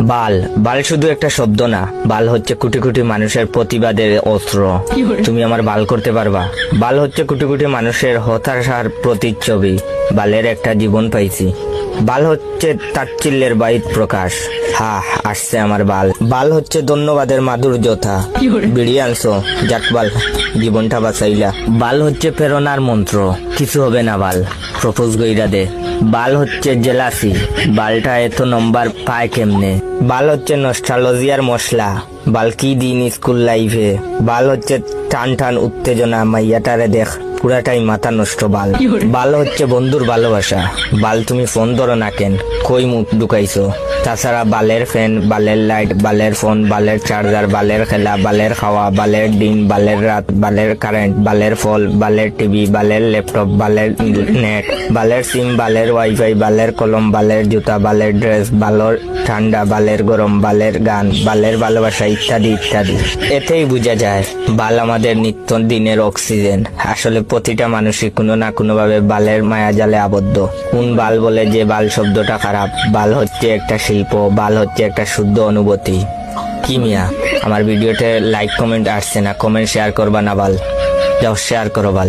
বাল বাল শুধু একটা শব্দ না, বাল হচ্ছে কোটি কোটি মানুষের প্রতিবাদের অস্ত্র। তুমি আমার বাল করতে পারবা? বাল হচ্ছে কোটি কোটি মানুষের হতাশার প্রতিচ্ছবি। বালের একটা জীবন পাইছি। বাল হচ্ছে তাচ্ছিল্যের বাইত প্রকাশ। হা, আসছে আমার বাল। বাল হচ্ছে ধন্যবাদের মাধুর্যতা। বিড়ি আনছো, যাক বাল, জীবনটা বাঁচাইলা। বাল হচ্ছে প্রেরণার মন্ত্র, কিছু হবে না বাল, প্রপোজ গইরা দে। বাল হচ্ছে জেলাসি, বালটা এত নম্বর পায় কেমনে। বাল হচ্ছে নস্টালজিয়ার মশলা, বাল কি দিন স্কুল লাইফে। বাল হচ্ছে টান টান উত্তেজনা, মাইয়াটারে দেখ পুরাটাই মাথা নষ্ট। বাল বাল হচ্ছে বন্ধুর ভালোবাসা। বাল তুমি ফোন ধরো না কেন, কই মুখ ঢুকাইছো? তাছাড়া বালের ফ্যান, বালের লাইট, বালের ফোন, বালের চার্জার, বালের খেলা, বালের খাওয়া, বালের দিন, বালের রাত, বালের কারেন্ট, বালের ফল, বালের টিভি, বালের ল্যাপটপ, বালের নেট, বালের সিম, বালের ওয়াইফাই, বালের কলম, বালের জুতা, বালের ড্রেস, বালের ঠান্ডা, বালের গরম, বালের গান, বালের ভালোবাসা, ইত্যাদি ইত্যাদি। এতেই বোঝা যায় বাল আমাদের নিত্য দিনের অক্সিজেন। আসলে প্রতিটা মানুষই কোনো না কোনো ভাবে বালের মায়াজালে আবদ্ধ। কোন বাল বলে যে বাল শব্দটা খারাপ? বাল হচ্ছে একটা শিল্প, বাল হচ্ছে একটা শুদ্ধ অনুভূতি। কি মিয়া, আমার ভিডিওতে লাইক কমেন্ট আসছে না, কমেন্ট শেয়ার করবা না বাল? যাও শেয়ার করো বাল।